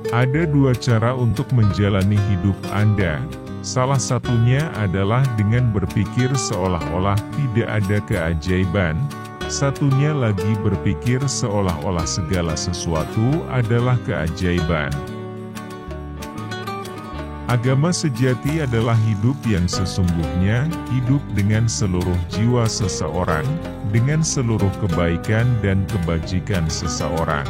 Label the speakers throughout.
Speaker 1: Ada dua cara untuk menjalani hidup Anda. Salah satunya adalah dengan berpikir seolah-olah tidak ada keajaiban. Satunya lagi berpikir seolah-olah segala sesuatu adalah keajaiban. Agama sejati adalah hidup yang sesungguhnya, hidup dengan seluruh jiwa seseorang, dengan seluruh kebaikan dan kebajikan seseorang.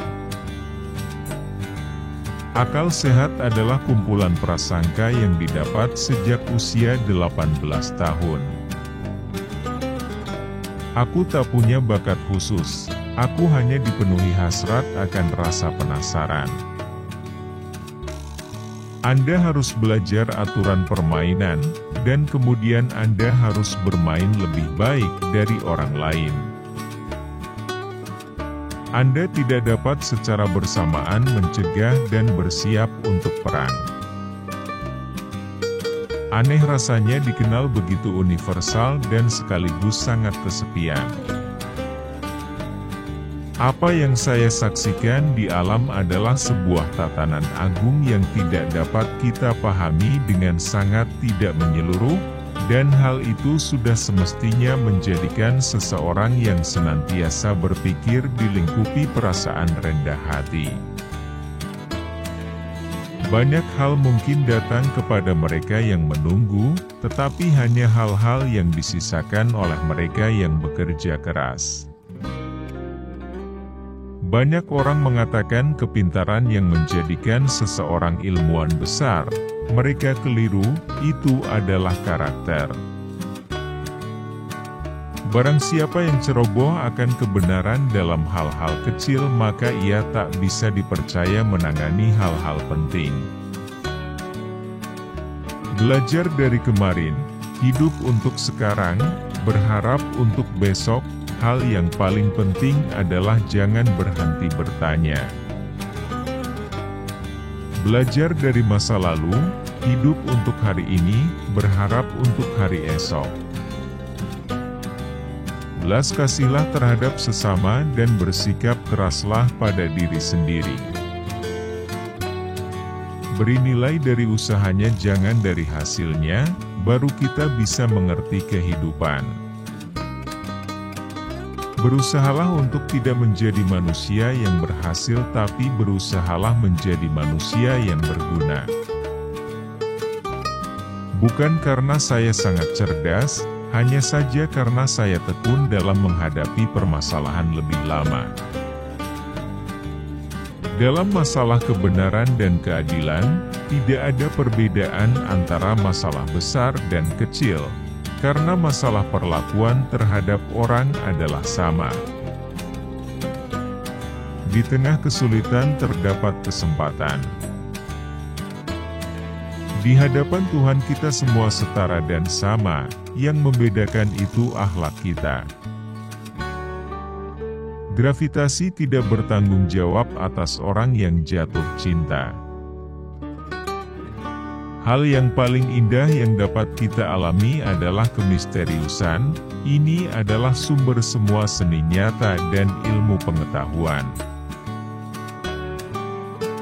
Speaker 1: Akal sehat adalah kumpulan prasangka yang didapat sejak usia 18 tahun. Aku tak punya bakat khusus, aku hanya dipenuhi hasrat akan rasa penasaran. Anda harus belajar aturan permainan, dan kemudian Anda harus bermain lebih baik dari orang lain. Anda tidak dapat secara bersamaan mencegah dan bersiap untuk perang. Aneh rasanya dikenal begitu universal dan sekaligus sangat kesepian. Apa yang saya saksikan di alam adalah sebuah tatanan agung yang tidak dapat kita pahami dengan sangat tidak menyeluruh, dan hal itu sudah semestinya menjadikan seseorang yang senantiasa berpikir dilingkupi perasaan rendah hati. Banyak hal mungkin datang kepada mereka yang menunggu, tetapi hanya hal-hal yang disisakan oleh mereka yang bekerja keras. Banyak orang mengatakan kepintaran yang menjadikan seseorang ilmuwan besar. Mereka keliru, itu adalah karakter. Barang siapa yang ceroboh akan kebenaran dalam hal-hal kecil, maka ia tak bisa dipercaya menangani hal-hal penting. Belajar dari kemarin, hidup untuk sekarang, berharap untuk besok. Hal yang paling penting adalah jangan berhenti bertanya. Belajar dari masa lalu, hidup untuk hari ini, berharap untuk hari esok. Belas kasihlah terhadap sesama dan bersikap keraslah pada diri sendiri. Beri nilai dari usahanya, jangan dari hasilnya, baru kita bisa mengerti kehidupan. Berusahalah untuk tidak menjadi manusia yang berhasil, tapi berusahalah menjadi manusia yang berguna. Bukan karena saya sangat cerdas, hanya saja karena saya tekun dalam menghadapi permasalahan lebih lama. Dalam masalah kebenaran dan keadilan, tidak ada perbedaan antara masalah besar dan kecil. Karena masalah perlakuan terhadap orang adalah sama. Di tengah kesulitan terdapat kesempatan. Di hadapan Tuhan kita semua setara dan sama, yang membedakan itu akhlak kita. Gravitasi tidak bertanggung jawab atas orang yang jatuh cinta. Hal yang paling indah yang dapat kita alami adalah kemisteriusan. Ini adalah sumber semua seni nyata dan ilmu pengetahuan.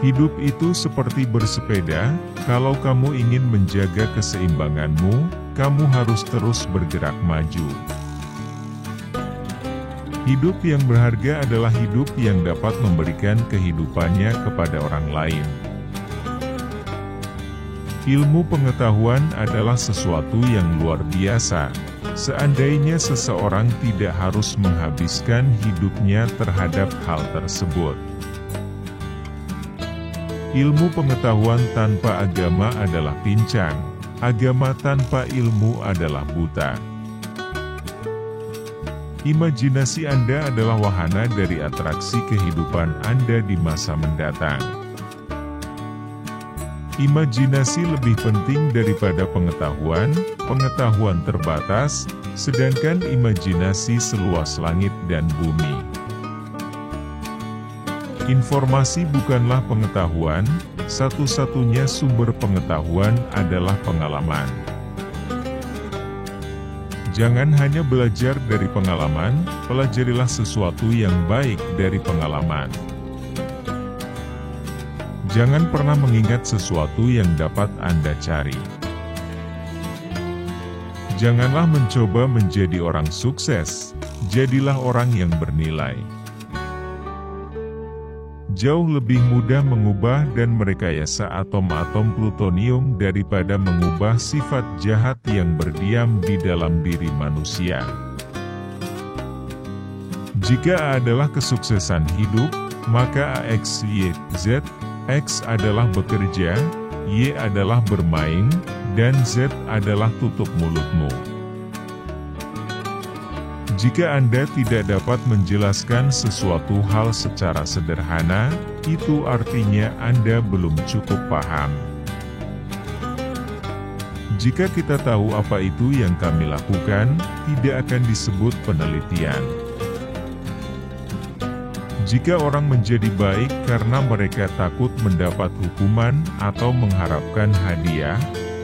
Speaker 1: Hidup itu seperti bersepeda, kalau kamu ingin menjaga keseimbanganmu, kamu harus terus bergerak maju. Hidup yang berharga adalah hidup yang dapat memberikan kehidupannya kepada orang lain. Ilmu pengetahuan adalah sesuatu yang luar biasa. Seandainya seseorang tidak harus menghabiskan hidupnya terhadap hal tersebut. Ilmu pengetahuan tanpa agama adalah pincang. Agama tanpa ilmu adalah buta. Imajinasi Anda adalah wahana dari atraksi kehidupan Anda di masa mendatang. Imajinasi lebih penting daripada pengetahuan, pengetahuan terbatas, sedangkan imajinasi seluas langit dan bumi. Informasi bukanlah pengetahuan, satu-satunya sumber pengetahuan adalah pengalaman. Jangan hanya belajar dari pengalaman, pelajarilah sesuatu yang baik dari pengalaman. Jangan pernah mengingat sesuatu yang dapat Anda cari. Janganlah mencoba menjadi orang sukses, jadilah orang yang bernilai. Jauh lebih mudah mengubah dan merekayasa atom-atom plutonium daripada mengubah sifat jahat yang berdiam di dalam diri manusia. Jika A adalah kesuksesan hidup, maka X, Y, Z. X adalah bekerja, Y adalah bermain, dan Z adalah tutup mulutmu. Jika Anda tidak dapat menjelaskan sesuatu hal secara sederhana, itu artinya Anda belum cukup paham. Jika kita tahu apa itu yang kami lakukan, tidak akan disebut penelitian. Jika orang menjadi baik karena mereka takut mendapat hukuman atau mengharapkan hadiah,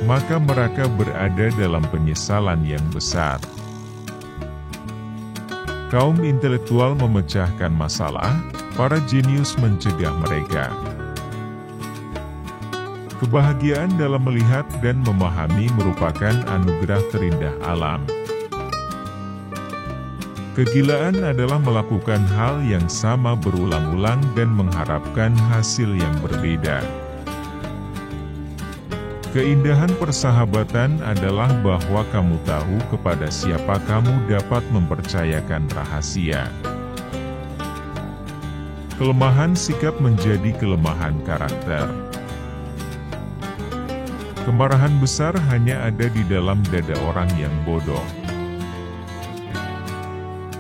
Speaker 1: maka mereka berada dalam penyesalan yang besar. Kaum intelektual memecahkan masalah, para jenius mencegah mereka. Kebahagiaan dalam melihat dan memahami merupakan anugerah terindah alam. Kegilaan adalah melakukan hal yang sama berulang-ulang dan mengharapkan hasil yang berbeda. Keindahan persahabatan adalah bahwa kamu tahu kepada siapa kamu dapat mempercayakan rahasia. Kelemahan sikap menjadi kelemahan karakter. Kemarahan besar hanya ada di dalam dada orang yang bodoh.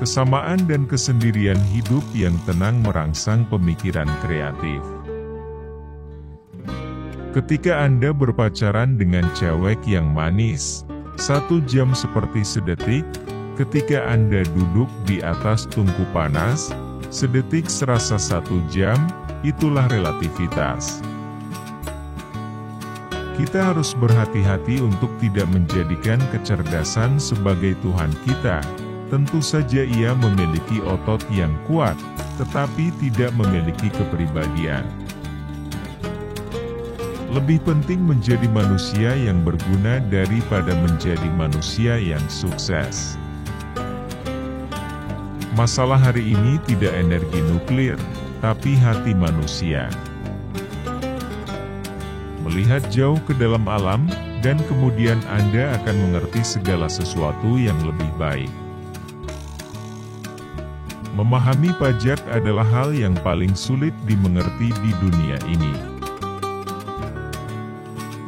Speaker 1: Kesamaan dan kesendirian hidup yang tenang merangsang pemikiran kreatif. Ketika Anda berpacaran dengan cewek yang manis, 1 jam seperti sedetik. Ketika Anda duduk di atas tungku panas, sedetik serasa 1 jam, itulah relativitas. Kita harus berhati-hati untuk tidak menjadikan kecerdasan sebagai Tuhan kita. Tentu saja ia memiliki otot yang kuat, tetapi tidak memiliki kepribadian. Lebih penting menjadi manusia yang berguna daripada menjadi manusia yang sukses. Masalah hari ini tidak energi nuklir, tapi hati manusia. Melihat jauh ke dalam alam, dan kemudian Anda akan mengerti segala sesuatu yang lebih baik. Memahami pajak adalah hal yang paling sulit dimengerti di dunia ini.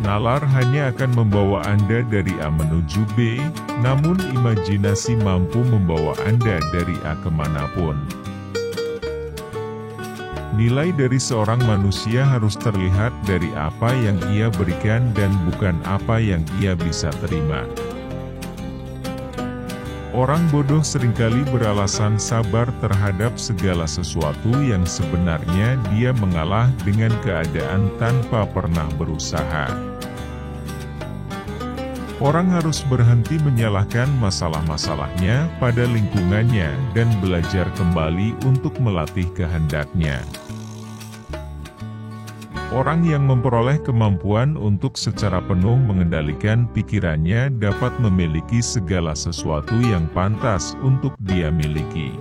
Speaker 1: Nalar hanya akan membawa Anda dari A menuju B, namun imajinasi mampu membawa Anda dari A kemanapun. Nilai dari seorang manusia harus terlihat dari apa yang ia berikan dan bukan apa yang ia bisa terima. Orang bodoh seringkali beralasan sabar terhadap segala sesuatu yang sebenarnya dia mengalah dengan keadaan tanpa pernah berusaha. Orang harus berhenti menyalahkan masalah-masalahnya pada lingkungannya dan belajar kembali untuk melatih kehendaknya. Orang yang memperoleh kemampuan untuk secara penuh mengendalikan pikirannya dapat memiliki segala sesuatu yang pantas untuk dia miliki.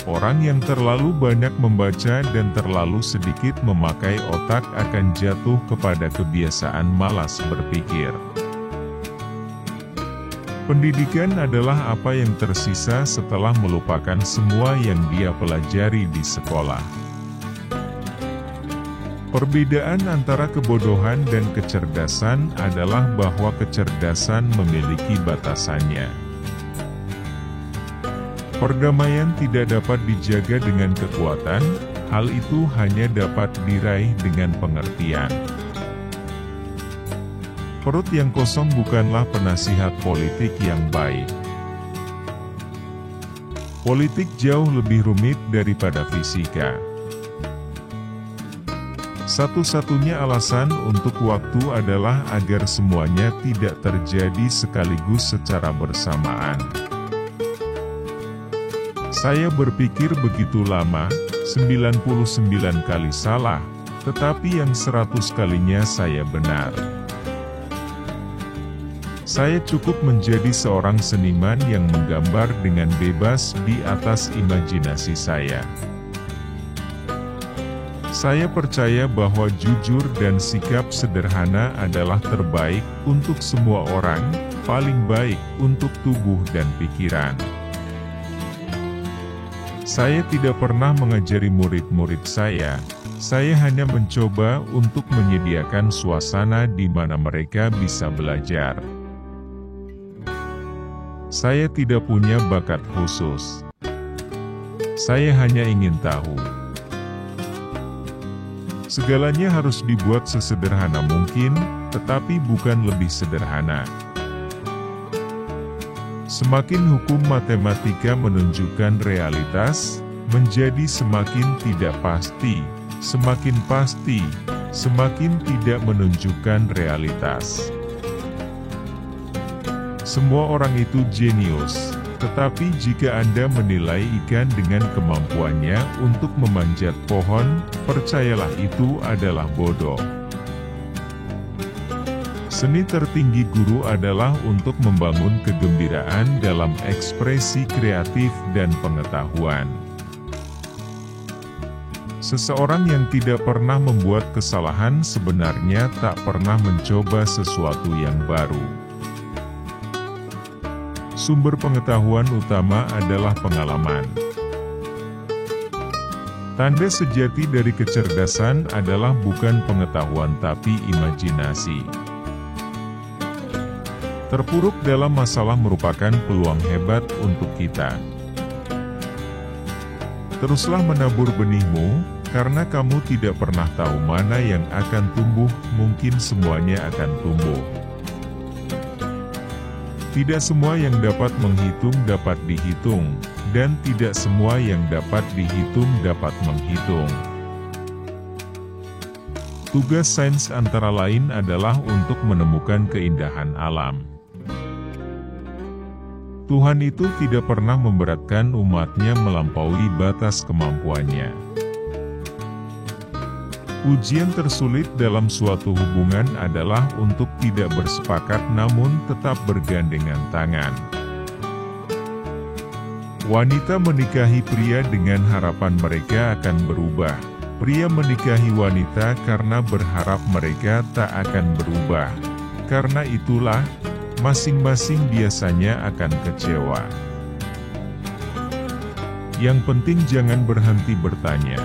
Speaker 1: Orang yang terlalu banyak membaca dan terlalu sedikit memakai otak akan jatuh kepada kebiasaan malas berpikir. Pendidikan adalah apa yang tersisa setelah melupakan semua yang dia pelajari di sekolah. Perbedaan antara kebodohan dan kecerdasan adalah bahwa kecerdasan memiliki batasannya. Perdamaian tidak dapat dijaga dengan kekuatan, hal itu hanya dapat diraih dengan pengertian. Perut yang kosong bukanlah penasihat politik yang baik. Politik jauh lebih rumit daripada fisika. Satu-satunya alasan untuk waktu adalah agar semuanya tidak terjadi sekaligus secara bersamaan. Saya berpikir begitu lama, 99 kali salah, tetapi yang 100 kalinya saya benar. Saya cukup menjadi seorang seniman yang menggambar dengan bebas di atas imajinasi saya. Saya percaya bahwa jujur dan sikap sederhana adalah terbaik untuk semua orang, paling baik untuk tubuh dan pikiran. Saya tidak pernah mengajari murid-murid saya hanya mencoba untuk menyediakan suasana di mana mereka bisa belajar. Saya tidak punya bakat khusus. Saya hanya ingin tahu. Segalanya harus dibuat sesederhana mungkin, tetapi bukan lebih sederhana. Semakin hukum matematika menunjukkan realitas, menjadi semakin tidak pasti, semakin pasti, semakin tidak menunjukkan realitas. Semua orang itu jenius. Tetapi jika Anda menilai ikan dengan kemampuannya untuk memanjat pohon, percayalah itu adalah bodoh. Seni tertinggi guru adalah untuk membangun kegembiraan dalam ekspresi kreatif dan pengetahuan. Seseorang yang tidak pernah membuat kesalahan sebenarnya tak pernah mencoba sesuatu yang baru. Sumber pengetahuan utama adalah pengalaman. Tanda sejati dari kecerdasan adalah bukan pengetahuan tapi imajinasi. Terpuruk dalam masalah merupakan peluang hebat untuk kita. Teruslah menabur benihmu, karena kamu tidak pernah tahu mana yang akan tumbuh, mungkin semuanya akan tumbuh. Tidak semua yang dapat menghitung dapat dihitung, dan tidak semua yang dapat dihitung dapat menghitung. Tugas sains antara lain adalah untuk menemukan keindahan alam. Tuhan itu tidak pernah memberatkan umatnya melampaui batas kemampuannya. Ujian tersulit dalam suatu hubungan adalah untuk tidak bersepakat namun tetap bergandengan tangan. Wanita menikahi pria dengan harapan mereka akan berubah. Pria menikahi wanita karena berharap mereka tak akan berubah. Karena itulah, masing-masing biasanya akan kecewa. Yang penting jangan berhenti bertanya.